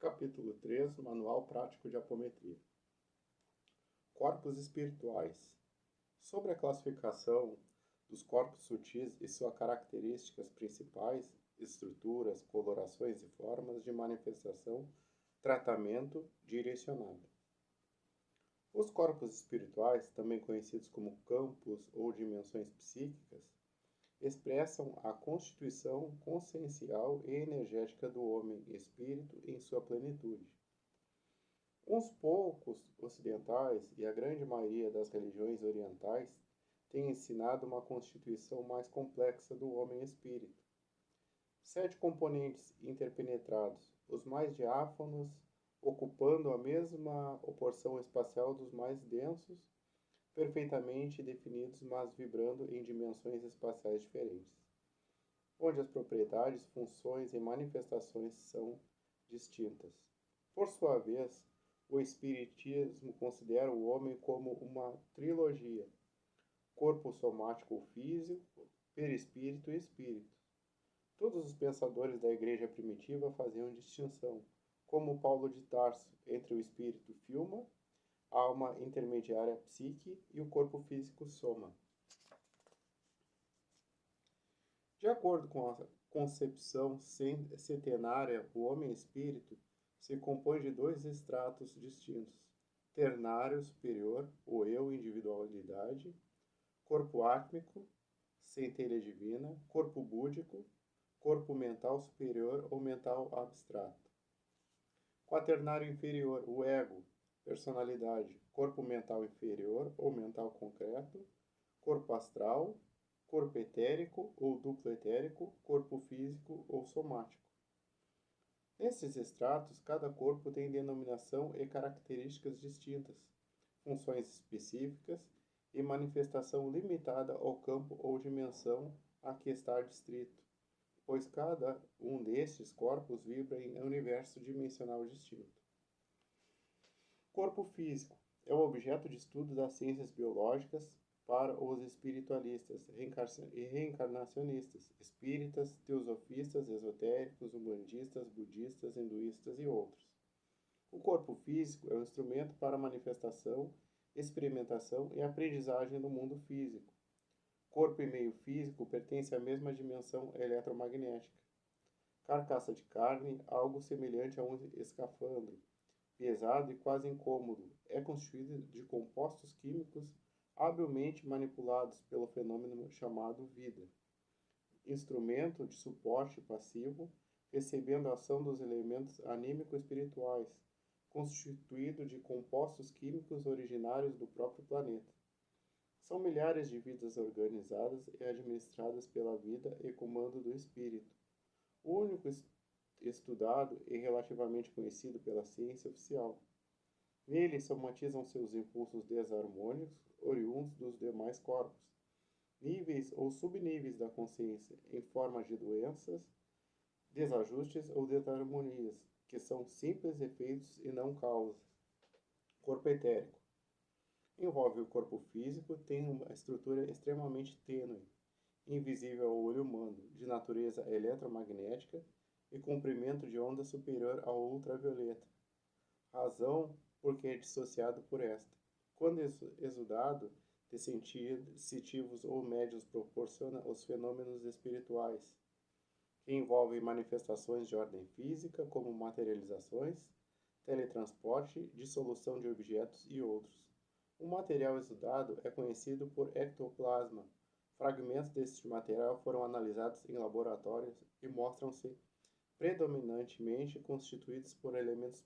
Capítulo 3, Manual Prático de Apometria. Corpos espirituais. Sobre a classificação dos corpos sutis e suas características principais, estruturas, colorações e formas de manifestação, tratamento direcionado. Os corpos espirituais, também conhecidos como campos ou dimensões psíquicas, expressam a constituição consciencial e energética do homem-espírito em sua plenitude. Uns poucos ocidentais e a grande maioria das religiões orientais têm ensinado uma constituição mais complexa do homem-espírito. 7 componentes interpenetrados, os mais diáfanos ocupando a mesma porção espacial dos mais densos, perfeitamente definidos, mas vibrando em dimensões espaciais diferentes, onde as propriedades, funções e manifestações são distintas. Por sua vez, o Espiritismo considera o homem como uma trilogia: corpo somático ou físico, perispírito e espírito. Todos os pensadores da Igreja primitiva faziam distinção, como Paulo de Tarso, entre o espírito filma, a alma intermediária psique e o corpo físico soma. De acordo com a concepção centenária, o homem-espírito se compõe de 2 estratos distintos: ternário superior, o eu, individualidade; corpo átmico, centelha divina; corpo búdico, corpo mental superior ou mental abstrato; quaternário inferior, o ego, personalidade; corpo mental inferior ou mental concreto; corpo astral; corpo etérico ou duplo etérico; corpo físico ou somático. Nesses estratos, cada corpo tem denominação e características distintas, funções específicas e manifestação limitada ao campo ou dimensão a que está adstrito, pois cada um destes corpos vibra em um universo dimensional distinto. Corpo físico é o objeto de estudo das ciências biológicas para os espiritualistas e reencarnacionistas, espíritas, teosofistas, esotéricos, umbandistas, budistas, hinduístas e outros. O corpo físico é um instrumento para manifestação, experimentação e aprendizagem no mundo físico. Corpo e meio físico pertencem à mesma dimensão eletromagnética. Carcaça de carne, algo semelhante a um escafandro, pesado e quase incômodo, é constituído de compostos químicos habilmente manipulados pelo fenômeno chamado vida. Instrumento de suporte passivo, recebendo a ação dos elementos anímico-espirituais, constituído de compostos químicos originários do próprio planeta. São milhares de vidas organizadas e administradas pela vida e comando do espírito. O único estudado e relativamente conhecido pela ciência oficial. Nele somatizam seus impulsos desarmônicos, oriundos dos demais corpos, níveis ou subníveis da consciência, em forma de doenças, desajustes ou desarmonias, que são simples efeitos e não causas. Corpo etérico. Envolve o corpo físico, tem uma estrutura extremamente tênue, invisível ao olho humano, de natureza eletromagnética e comprimento de onda superior ao ultravioleta. Razão porque é dissociado por esta. Quando exudado de sensitivos ou médios, proporciona os fenômenos espirituais, que envolvem manifestações de ordem física, como materializações, teletransporte, dissolução de objetos e outros. O material exudado é conhecido por ectoplasma. Fragmentos deste material foram analisados em laboratórios e mostram-se predominantemente constituídos por elementos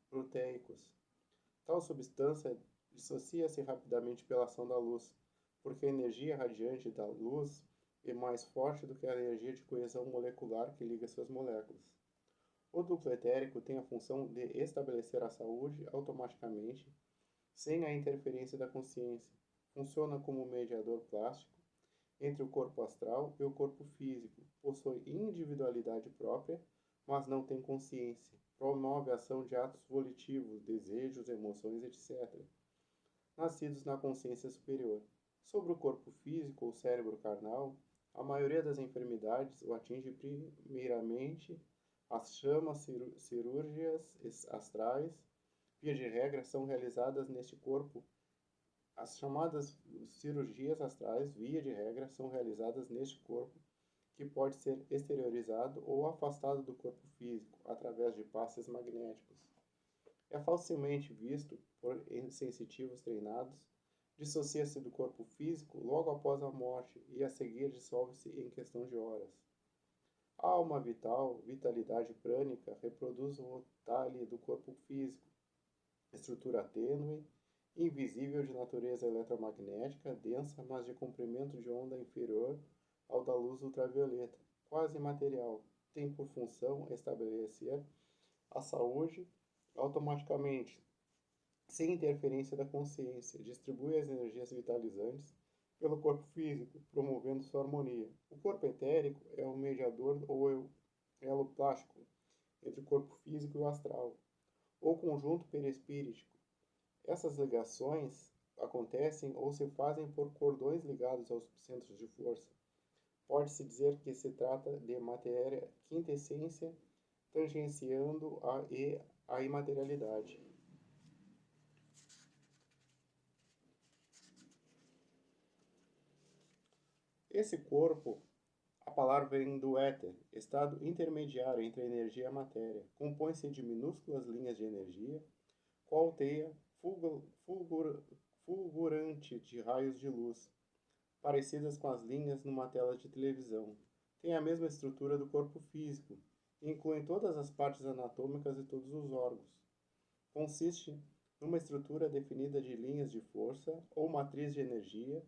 proteicos. Tal substância dissocia-se rapidamente pela ação da luz, porque a energia radiante da luz é mais forte do que a energia de coesão molecular que liga suas moléculas. O duplo etérico tem a função de estabelecer a saúde automaticamente, sem a interferência da consciência. Funciona como mediador plástico entre o corpo astral e o corpo físico. Possui individualidade própria, mas não tem consciência. Promove a ação de atos volitivos, desejos, emoções, etc., nascidos na consciência superior. Sobre o corpo físico ou cérebro carnal, a maioria das enfermidades o atinge primeiramente As chamas cirúrgicas astrais, via de regra, são realizadas neste corpo. As chamadas cirurgias astrais, via de regra, são realizadas neste corpo, que pode ser exteriorizado ou afastado do corpo físico através de passes magnéticos. É facilmente visto por sensitivos treinados, dissocia-se do corpo físico logo após a morte e a seguir dissolve-se em questão de horas. A alma vital, vitalidade prânica, reproduz o talhe do corpo físico, estrutura tênue, invisível de natureza eletromagnética, densa, mas de comprimento de onda inferior ao da luz ultravioleta, quase imaterial, tem por função estabelecer a saúde automaticamente, sem interferência da consciência, distribui as energias vitalizantes pelo corpo físico, promovendo sua harmonia. O corpo etérico é o mediador ou elo plástico entre o corpo físico e o astral, ou conjunto perispíritico. Essas ligações acontecem ou se fazem por cordões ligados aos centros de força. Pode-se dizer que se trata de matéria quintessência, tangenciando a imaterialidade. Esse corpo, a palavra vem do éter, estado intermediário entre a energia e a matéria. Compõe-se de minúsculas linhas de energia, qual teia fulgurante de raios de luz, parecidas com as linhas numa tela de televisão. Tem a mesma estrutura do corpo físico, e incluem todas as partes anatômicas e todos os órgãos. Consiste numa estrutura definida de linhas de força ou matriz de energia,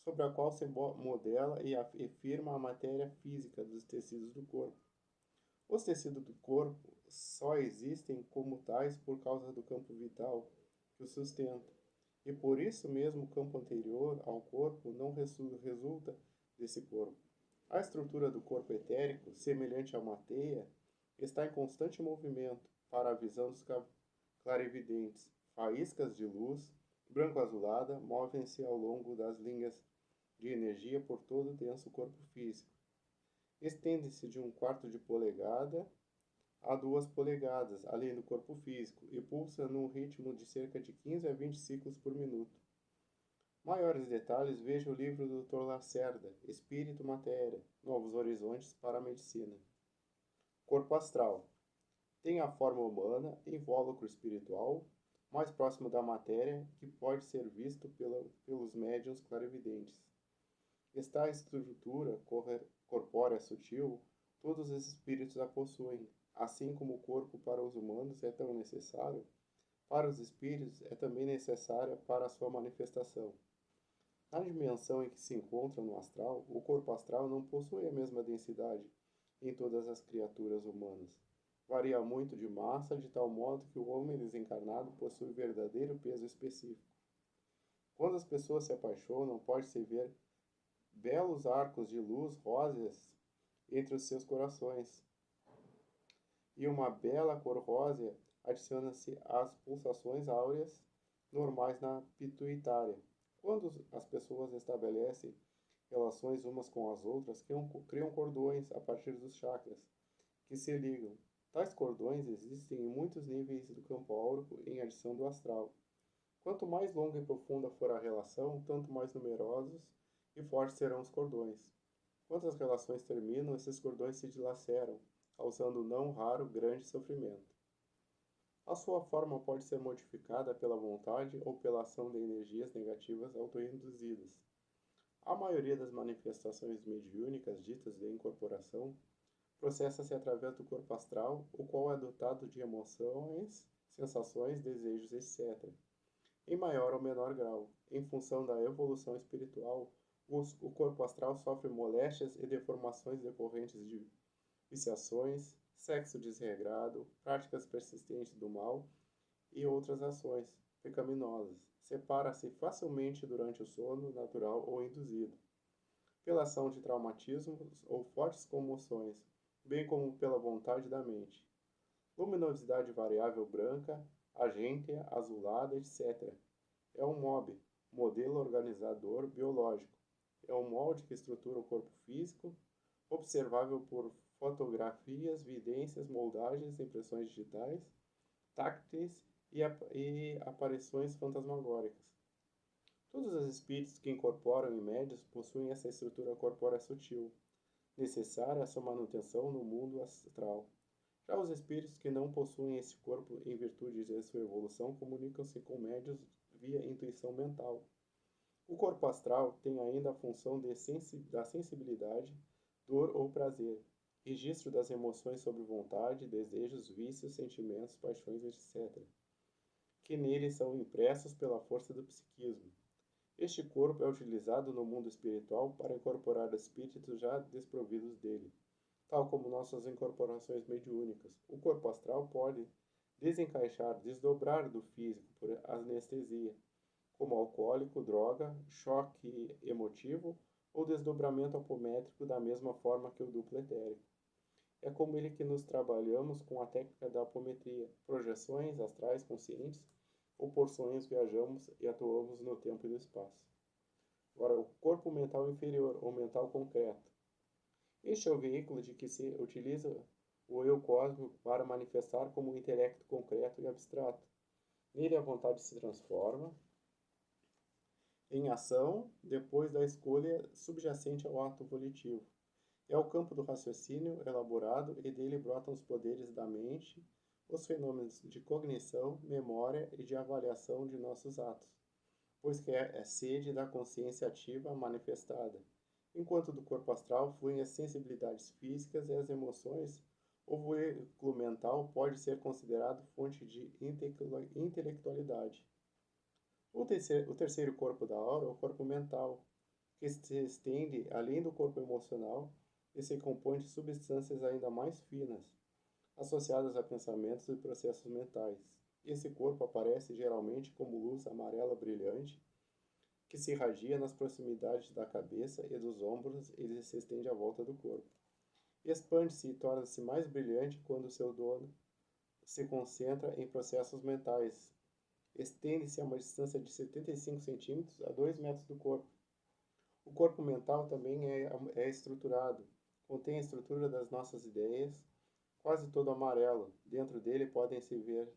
sobre a qual se modela e firma a matéria física dos tecidos do corpo. Os tecidos do corpo só existem como tais por causa do campo vital que os sustenta, e por isso mesmo o campo anterior ao corpo não resulta desse corpo. A estrutura do corpo etérico, semelhante a uma teia, está em constante movimento para a visão dos clarividentes. Faíscas de luz branco-azulada movem-se ao longo das linhas de energia por todo o denso corpo físico. Estende-se de 1/4 de polegada a 2 polegadas, além do corpo físico, e pulsa num ritmo de cerca de 15 a 20 ciclos por minuto. Maiores detalhes veja o livro do Dr. Lacerda, Espírito Matéria, Novos Horizontes para a Medicina. Corpo astral. Tem a forma humana, invólucro espiritual, mais próximo da matéria, que pode ser visto pelos médiuns clarividentes. Esta estrutura corpórea sutil, todos os espíritos a possuem, assim como o corpo para os humanos é tão necessário, para os espíritos é também necessária para a sua manifestação. Na dimensão em que se encontra no astral, o corpo astral não possui a mesma densidade em todas as criaturas humanas. Varia muito de massa, de tal modo que o homem desencarnado possui verdadeiro peso específico. Quando as pessoas se apaixonam, pode-se ver belos arcos de luz róseas entre os seus corações. E uma bela cor rósea adiciona-se às pulsações áureas normais na pituitária. Quando as pessoas estabelecem relações umas com as outras, criam cordões a partir dos chakras, que se ligam. Tais cordões existem em muitos níveis do campo áurico em adição do astral. Quanto mais longa e profunda for a relação, tanto mais numerosos e fortes serão os cordões. Quando as relações terminam, esses cordões se dilaceram, causando não raro grande sofrimento. A sua forma pode ser modificada pela vontade ou pela ação de energias negativas autoinduzidas. A maioria das manifestações mediúnicas ditas de incorporação processa-se através do corpo astral, o qual é dotado de emoções, sensações, desejos, etc., em maior ou menor grau. Em função da evolução espiritual, o corpo astral sofre moléstias e deformações decorrentes de viciações, sexo desregrado, práticas persistentes do mal e outras ações pecaminosas. Separa-se facilmente durante o sono natural ou induzido, pela ação de traumatismos ou fortes comoções, bem como pela vontade da mente. Luminosidade variável branca, argêntea, azulada, etc. É um modelo organizador biológico. É um molde que estrutura o corpo físico, observável por fotografias, vidências, moldagens, impressões digitais, tácteis e aparições fantasmagóricas. Todos os espíritos que incorporam em médios possuem essa estrutura corpórea sutil, necessária à sua manutenção no mundo astral. Já os espíritos que não possuem esse corpo em virtude de sua evolução comunicam-se com médios via intuição mental. O corpo astral tem ainda a função da sensibilidade, dor ou prazer, registro das emoções sobre vontade, desejos, vícios, sentimentos, paixões, etc., que nele são impressos pela força do psiquismo. Este corpo é utilizado no mundo espiritual para incorporar espíritos já desprovidos dele, tal como nossas incorporações mediúnicas. O corpo astral pode desencaixar, desdobrar do físico por anestesia, como alcoólico, droga, choque emotivo ou desdobramento apométrico da mesma forma que o duplo etérico. É como ele que nos trabalhamos com a técnica da apometria, projeções astrais conscientes, ou por sonhos viajamos e atuamos no tempo e no espaço. Agora, o corpo mental inferior, ou mental concreto. Este é o veículo de que se utiliza o eu cósmico para manifestar como um intelecto concreto e abstrato. Nele a vontade se transforma em ação depois da escolha subjacente ao ato volitivo. É o campo do raciocínio elaborado e dele brotam os poderes da mente, os fenômenos de cognição, memória e de avaliação de nossos atos, pois que é sede da consciência ativa manifestada. Enquanto do corpo astral fluem as sensibilidades físicas e as emoções, o veículo mental pode ser considerado fonte de intelectualidade. O terceiro corpo da aura é o corpo mental, que se estende além do corpo emocional e se compõe de substâncias ainda mais finas, associadas a pensamentos e processos mentais. Esse corpo aparece geralmente como luz amarela brilhante, que se irradia nas proximidades da cabeça e dos ombros e se estende à volta do corpo. Expande-se e torna-se mais brilhante quando seu dono se concentra em processos mentais. Estende-se a uma distância de 75 centímetros a 2 metros do corpo. O corpo mental também é estruturado, contém a estrutura das nossas ideias, quase todo amarelo. Dentro dele podem-se ver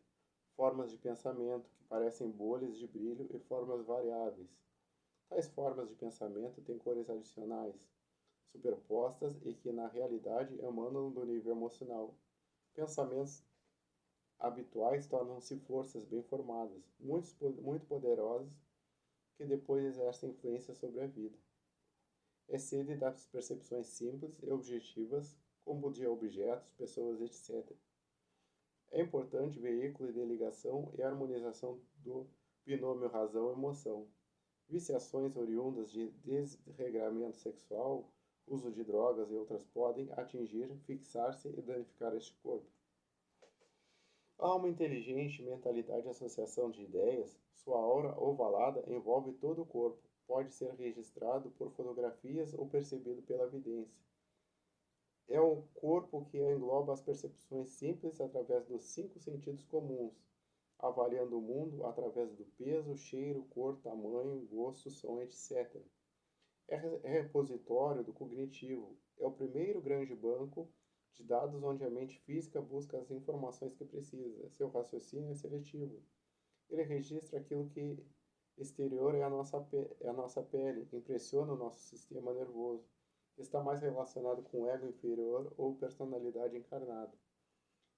formas de pensamento, que parecem bolhas de brilho e formas variáveis. Tais formas de pensamento têm cores adicionais, superpostas e que, na realidade, emanam do nível emocional. Pensamentos habituais tornam-se forças bem formadas, muito poderosas, que depois exercem influência sobre a vida. É sede das percepções simples e objetivas, como de objetos, pessoas, etc. É importante veículo de ligação e harmonização do binômio razão-emoção. Viciações oriundas de desregramento sexual, uso de drogas e outras podem atingir, fixar-se e danificar este corpo. A alma inteligente, mentalidade e associação de ideias, sua aura ovalada envolve todo o corpo, pode ser registrado por fotografias ou percebido pela vidência. É um corpo que engloba as percepções simples através dos 5 sentidos comuns, avaliando o mundo através do peso, cheiro, cor, tamanho, gosto, som, etc. É repositório do cognitivo. É o primeiro grande banco de dados onde a mente física busca as informações que precisa. Seu raciocínio é seletivo. Ele registra aquilo que exterior é a nossa pele, impressiona o nosso sistema nervoso. Está mais relacionado com o ego inferior ou personalidade encarnada.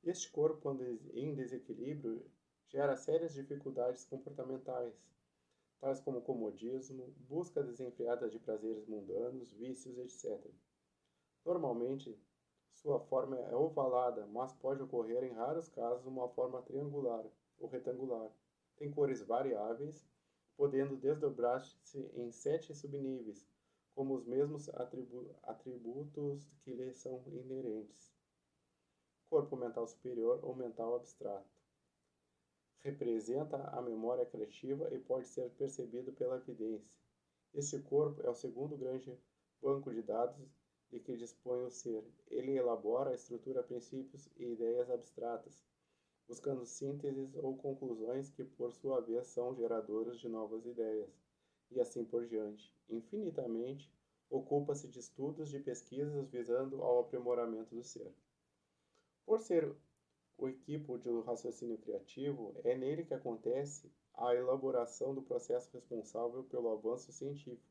Este corpo, quando em desequilíbrio, gera sérias dificuldades comportamentais, tais como comodismo, busca desenfreada de prazeres mundanos, vícios, etc. Normalmente, sua forma é ovalada, mas pode ocorrer em raros casos uma forma triangular ou retangular. Tem cores variáveis, podendo desdobrar-se em 7 subníveis, como os mesmos atributos que lhe são inerentes. Corpo mental superior ou mental abstrato. Representa a memória criativa e pode ser percebido pela evidência. Este corpo é o segundo grande banco de dados de que dispõe o ser. Ele elabora, estrutura princípios e ideias abstratas, buscando sínteses ou conclusões que, por sua vez, são geradoras de novas ideias, e assim por diante. Infinitamente, Ocupa-se de estudos de pesquisas visando ao aprimoramento do ser. Por ser o equipo de raciocínio criativo, é nele que acontece a elaboração do processo responsável pelo avanço científico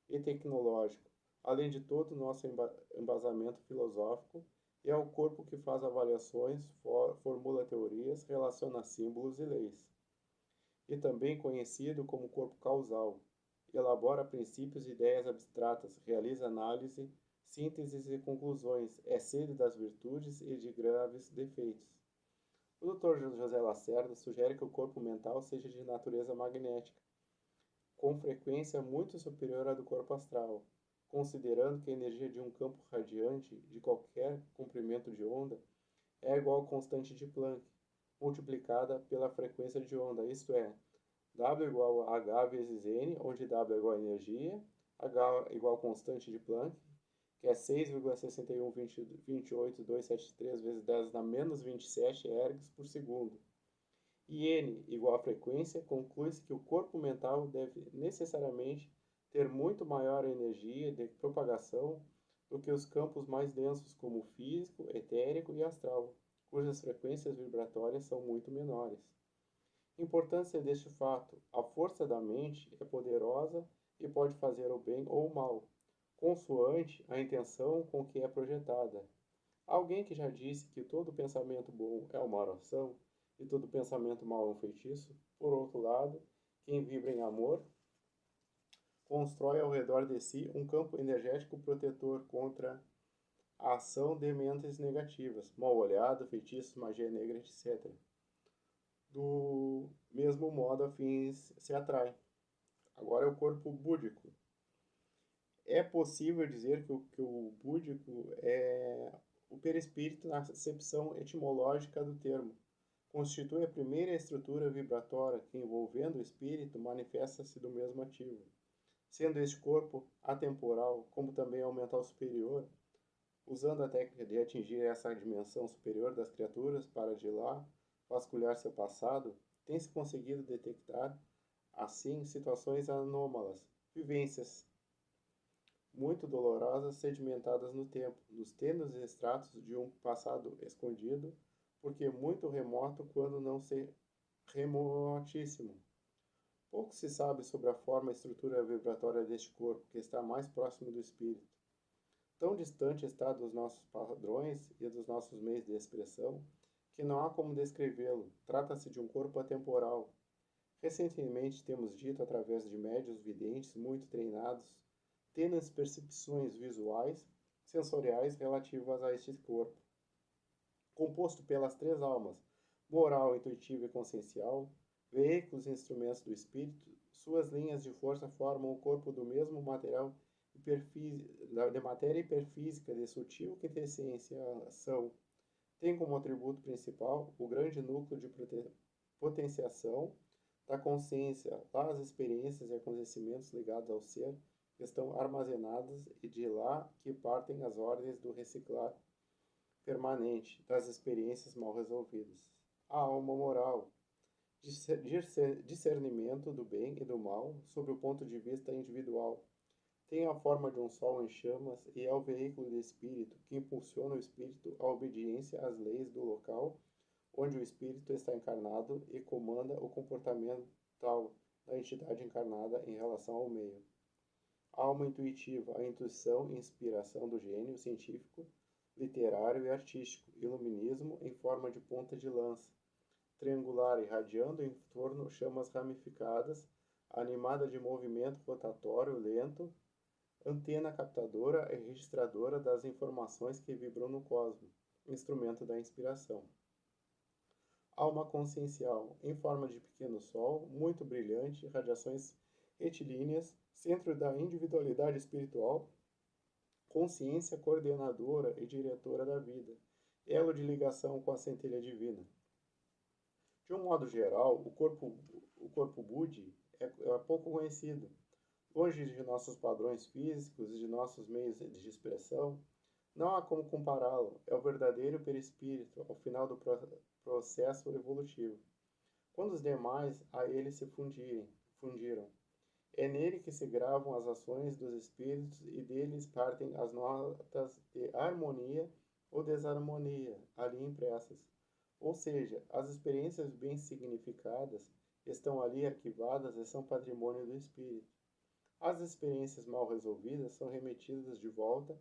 e tecnológico, além de todo o nosso embasamento filosófico, e é o corpo que faz avaliações, formula teorias, relaciona símbolos e leis. E também conhecido como corpo causal, elabora princípios e ideias abstratas, realiza análise, sínteses e conclusões, é sede das virtudes e de graves defeitos. O Dr. José Lacerda sugere que o corpo mental seja de natureza magnética, com frequência muito superior à do corpo astral, considerando que a energia de um campo radiante de qualquer comprimento de onda é igual à constante de Planck, multiplicada pela frequência de onda, isto é, W igual a H vezes N, onde W é igual a energia, H igual a constante de Planck, que é 6,6128273 vezes 10 na menos 27 ergs por segundo. E N igual a frequência, conclui-se que o corpo mental deve necessariamente ter muito maior energia de propagação do que os campos mais densos como o físico, etérico e astral, cujas frequências vibratórias são muito menores. Importância deste fato: a força da mente é poderosa e pode fazer o bem ou o mal, consoante a intenção com que é projetada. Alguém que já disse que todo pensamento bom é uma oração e todo pensamento mau é um feitiço. Por outro lado, quem vibra em amor constrói ao redor de si um campo energético protetor contra a ação de mentes negativas, mal-olhado, feitiços, magia negra, etc. Do mesmo modo, afins se atraem. Agora é o corpo búdico. É possível dizer que o búdico é o perispírito na acepção etimológica do termo. Constitui a primeira estrutura vibratória que, envolvendo o espírito, manifesta-se do mesmo ativo. Sendo este corpo atemporal, como também ao mental superior, usando a técnica de atingir essa dimensão superior das criaturas para de lá vasculhar seu passado, tem-se conseguido detectar, assim, situações anômalas, vivências muito dolorosas sedimentadas no tempo, nos tênues extratos de um passado escondido, porque muito remoto quando não se remotíssimo. Pouco se sabe sobre a forma e estrutura vibratória deste corpo, que está mais próximo do espírito. Tão distante está dos nossos padrões e dos nossos meios de expressão, que não há como descrevê-lo. Trata-se de um corpo atemporal. Recentemente temos dito, através de médiuns videntes muito treinados, tênues percepções visuais, sensoriais relativas a este corpo, composto pelas três almas, moral, intuitiva e consciencial, veículos e instrumentos do espírito. Suas linhas de força formam o corpo do mesmo material de matéria hiperfísica de sutil quintessenciação. Tem como atributo principal o grande núcleo de potenciação da consciência. Lá as experiências e acontecimentos ligados ao ser estão armazenadas e de lá que partem as ordens do reciclar permanente das experiências mal resolvidas. A alma moral, discernimento do bem e do mal sob o ponto de vista individual, tem a forma de um sol em chamas e é o veículo do espírito que impulsiona o espírito à obediência às leis do local onde o espírito está encarnado e comanda o comportamento da entidade encarnada em relação ao meio. Alma intuitiva, a intuição e inspiração do gênio científico, literário e artístico, iluminismo em forma de ponta de lança, triangular, irradiando em torno chamas ramificadas, animada de movimento rotatório lento, antena captadora e registradora das informações que vibram no cosmos, instrumento da inspiração. Alma consciencial, em forma de pequeno sol, muito brilhante, radiações retilíneas, centro da individualidade espiritual, consciência coordenadora e diretora da vida, elo de ligação com a centelha divina. De um modo geral, o corpo Budi é pouco conhecido. Longe de nossos padrões físicos e de nossos meios de expressão, não há como compará-lo. É o verdadeiro perispírito ao final do processo evolutivo. Quando os demais a ele se fundiram, É nele que se gravam as ações dos espíritos e deles partem as notas de harmonia ou desarmonia ali impressas. Ou seja, as experiências bem significadas estão ali arquivadas e são patrimônio do espírito. As experiências mal resolvidas são remetidas de volta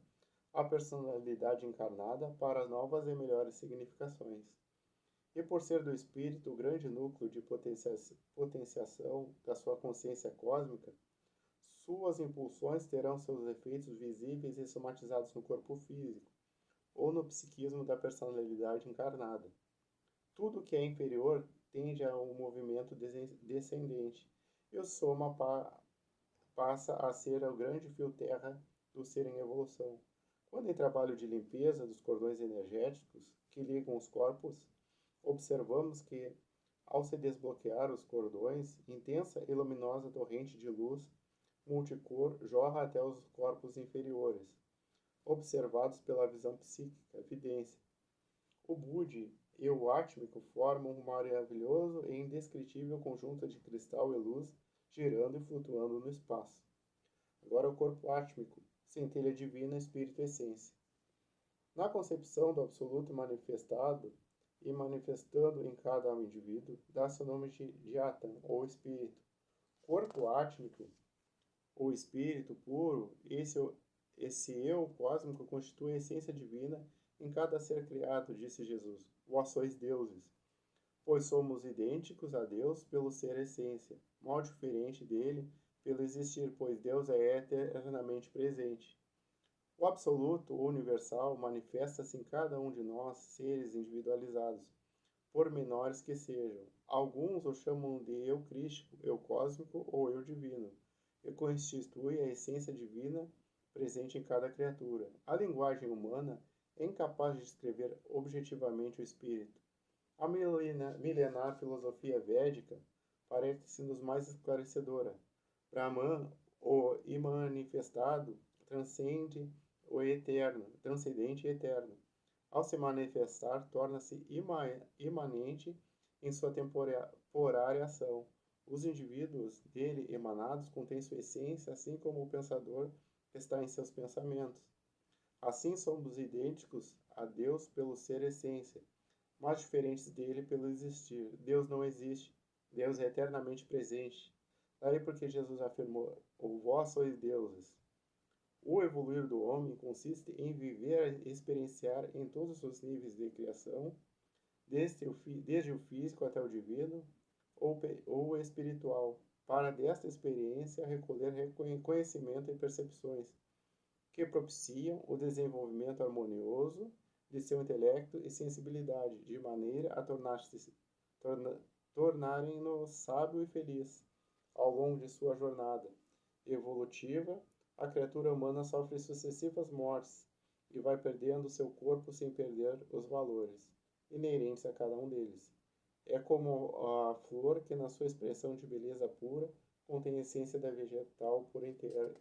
à personalidade encarnada para novas e melhores significações. E por ser do espírito o grande núcleo de potenciação da sua consciência cósmica, suas impulsões terão seus efeitos visíveis e somatizados no corpo físico, ou no psiquismo da personalidade encarnada. Tudo que é inferior tende a um movimento descendente, e o soma passa a ser o grande fio terra do ser em evolução. Quando em trabalho de limpeza dos cordões energéticos que ligam os corpos, observamos que, ao se desbloquear os cordões, intensa e luminosa torrente de luz multicor jorra até os corpos inferiores, observados pela visão psíquica, vidência. O Budi e o Átmico formam um maravilhoso e indescritível conjunto de cristal e luz girando e flutuando no espaço. Agora o corpo átmico, centelha divina, espírito e essência. Na concepção do absoluto manifestado e manifestando em cada indivíduo, dá-se o nome de Atman, ou espírito. Corpo átmico, ou espírito puro, esse eu cósmico constitui a essência divina em cada ser criado, disse Jesus. Vós sois deuses, pois somos idênticos a Deus pelo ser essência, mal diferente dele pelo existir, pois Deus é eternamente presente. O absoluto, o universal, manifesta-se em cada um de nós, seres individualizados, por menores que sejam. Alguns o chamam de eu crístico, eu cósmico ou eu divino, e constitui a essência divina presente em cada criatura. A linguagem humana é incapaz de descrever objetivamente o espírito. A milenar filosofia védica parece-nos mais esclarecedora. Brahman, o imanifestado, transcendente e eterno. Ao se manifestar, torna-se imanente em sua temporária ação. Os indivíduos dele emanados contêm sua essência, assim como o pensador está em seus pensamentos. Assim somos idênticos a Deus pelo ser essência, mas diferentes dele pelo existir. Deus não existe, Deus é eternamente presente. Daí porque Jesus afirmou: "O vós sois deuses". O evoluir do homem consiste em viver e experienciar em todos os níveis de criação, desde o físico até o divino ou o espiritual, para desta experiência recolher conhecimento e percepções que propiciam o desenvolvimento harmonioso de seu intelecto e sensibilidade, de maneira a tornarem-no sábio e feliz. Ao longo de sua jornada evolutiva, a criatura humana sofre sucessivas mortes e vai perdendo seu corpo sem perder os valores inerentes a cada um deles. É como a flor que, na sua expressão de beleza pura, contém a essência do vegetal por inteiro.